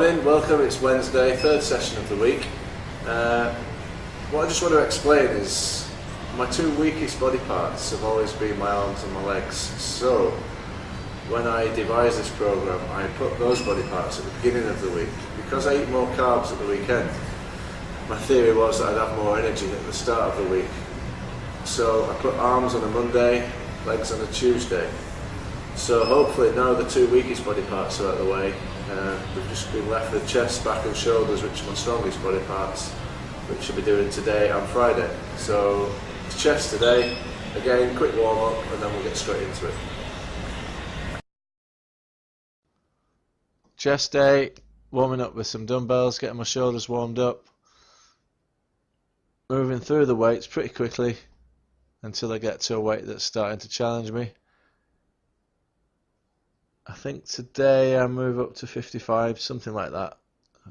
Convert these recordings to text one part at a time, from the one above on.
Morning, welcome. It's Wednesday, third session of the week. What I just want to explain is my two weakest body parts have always been my arms and my legs. So when I devised this program, I put those body parts at the beginning of the week. Because I eat more carbs at the weekend, my theory was that I'd have more energy at the start of the week. So I put arms on a Monday, legs on a Tuesday. So hopefully now the two weakest body parts are out of the way. We've just been left with chest, back and shoulders, which are my strongest body parts, which I'll be doing today and Friday. So it's chest today, again quick warm up and then we'll get straight into it. Chest day, warming up with some dumbbells, getting my shoulders warmed up, moving through the weights pretty quickly until I get to a weight that's starting to challenge me. I think today I move up to 55, something like that.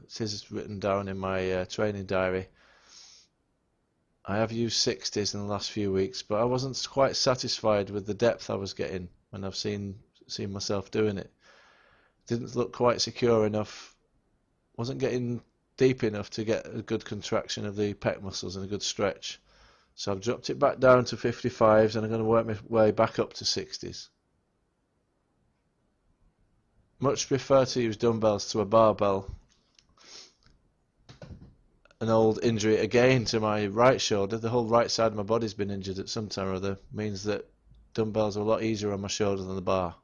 It is written down in my training diary. I have used 60s in the last few weeks, but I wasn't quite satisfied with the depth I was getting when I've seen myself doing it. Didn't look quite secure enough. Wasn't getting deep enough to get a good contraction of the pec muscles and a good stretch. So I've dropped it back down to 55s and I'm going to work my way back up to 60s. Much prefer to use dumbbells to a barbell. An old injury again to my right shoulder. The whole right side of my body's been injured at some time or other. Means that dumbbells are a lot easier on my shoulder than the bar.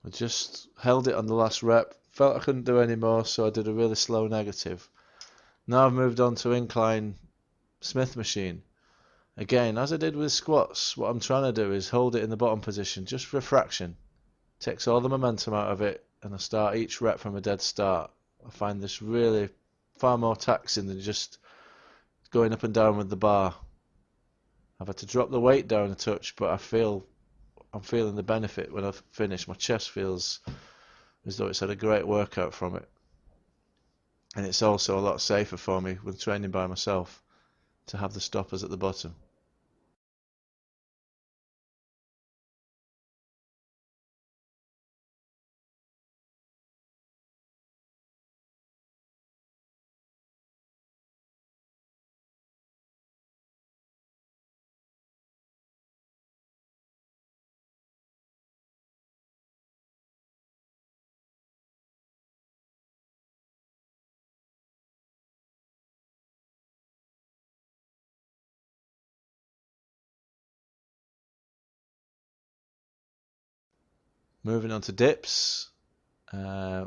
I just held it on the last rep, felt I couldn't do any more, so I did a really slow negative. Now I've moved on to incline Smith machine. Again, as I did with squats, what I'm trying to do is hold it in the bottom position just for a fraction. Takes all the momentum out of it, and I start each rep from a dead start. I find this really far more taxing than just going up and down with the bar. I've had to drop the weight down a touch, but I'm feeling the benefit when I've finished. My chest feels as though it's had a great workout from it. And it's also a lot safer for me when training by myself to have the stoppers at the bottom. Moving on to dips. I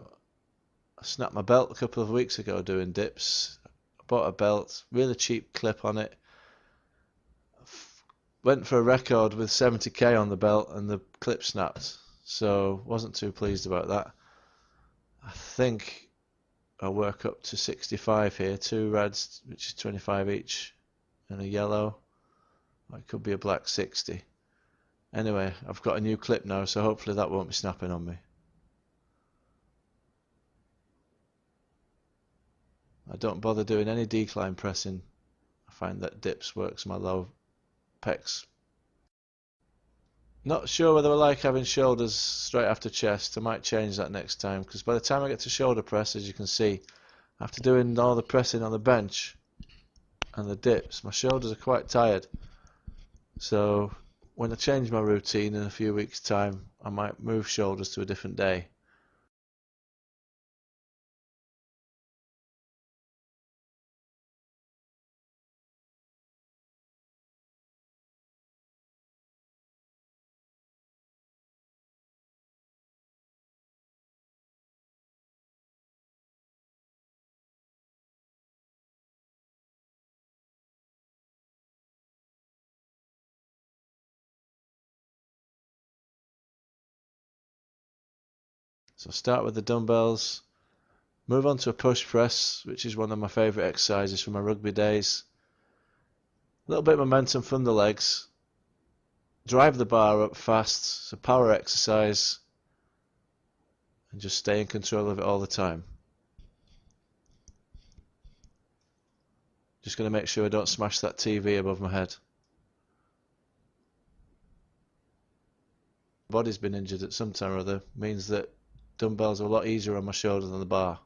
snapped my belt a couple of weeks ago doing dips. I bought a belt, really cheap clip on it. Went for a record with 70k on the belt and the clip snapped. So wasn't too pleased about that. I think I'll work up to 65 here. Two reds, which is 25 each, and a yellow. It could be a black 60. Anyway, I've got a new clip now, so hopefully that won't be snapping on me. I don't bother doing any decline pressing. I find that dips works my low pecs. Not sure whether I like having shoulders straight after chest. I might change that next time, because by the time I get to shoulder press, as you can see, after doing all the pressing on the bench and the dips, my shoulders are quite tired. So when I change my routine in a few weeks' time, I might move shoulders to a different day. So start with the dumbbells, move on to a push press, which is one of my favourite exercises from my rugby days. A little bit of momentum from the legs, drive the bar up fast, so power exercise, and just stay in control of it all the time. Just going to make sure I don't smash that TV above my head. My body's been injured at some time or other, means that dumbbells are a lot easier on my shoulder than the bar.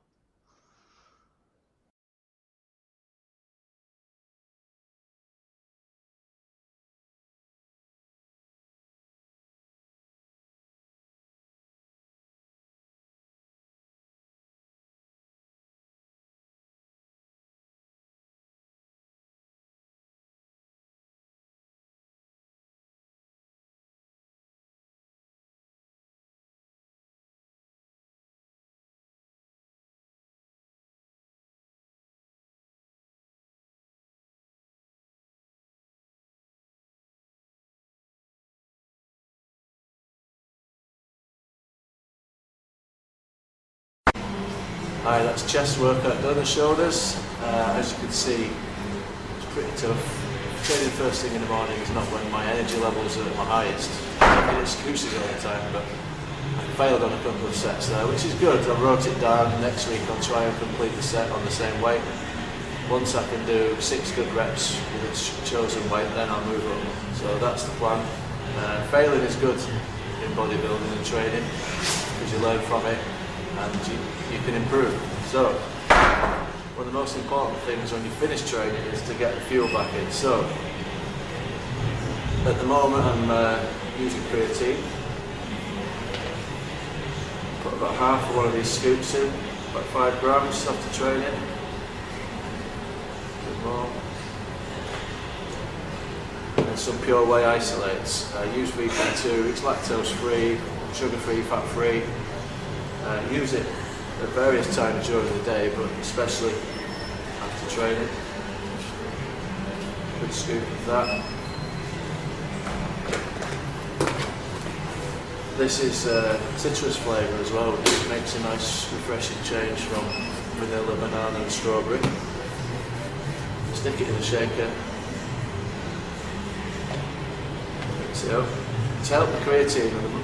Hi, that's chest workout done, the shoulders. As you can see, it's pretty tough. Training first thing in the morning is not when my energy levels are at my highest. I get excuses all the time, but I failed on a couple of sets there, which is good. I wrote it down. Next week I'll try and complete the set on the same weight. Once I can do 6 good reps with its chosen weight, then I'll move up. So that's the plan. Failing is good in bodybuilding and training, because you learn from it and you can improve. So, one of the most important things when you finish training is to get the fuel back in. So, at the moment I'm using creatine. Put about half of one of these scoops in, about 5 grams after training. A bit more. And some pure whey isolates. Use VP2, it's lactose free, sugar free, fat free. Use it at various times during the day, but especially after training. Good scoop of that. This is citrus flavour as well, which makes a nice refreshing change from vanilla, banana and strawberry. Stick it in the shaker. Mix it up. To help the creatine and the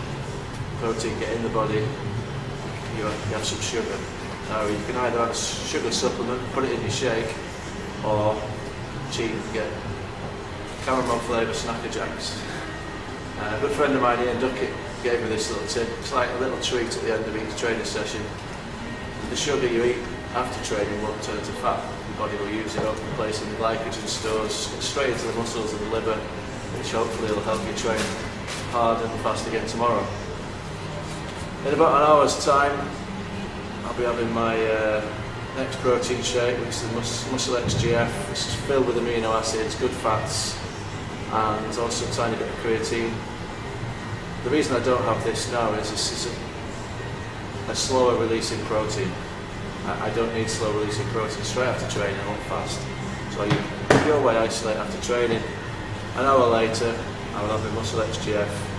protein get in the body, you have some sugar. Now you can either have a sugar supplement, put it in your shake, or cheat and get caramel flavour Snacker Jacks. A good friend of mine, Ian Duckett, gave me this little tip. It's like a little treat at the end of each training session. The sugar you eat after training won't turn to fat. Your body will use it up, replacing the glycogen stores straight into the muscles and the liver, which hopefully will help you train hard and fast again tomorrow. In about an hour's time, I'll be having my next protein shake, which is the Muscle XGF. This is filled with amino acids, good fats, and also a tiny bit of creatine. The reason I don't have this now is this is a slower releasing protein. I don't need slow releasing protein straight after training, I want fast. So I use pure whey isolate after training. An hour later, I will have my Muscle XGF.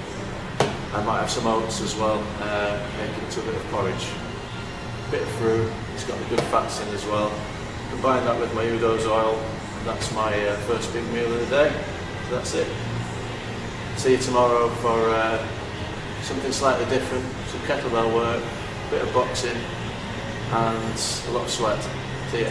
I might have some oats as well, make it into a bit of porridge. A bit of fruit, it's got the good fats in as well. Combine that with my Udo's oil, and that's my first big meal of the day. So that's it. See you tomorrow for something slightly different, some kettlebell work, a bit of boxing, and a lot of sweat. See ya.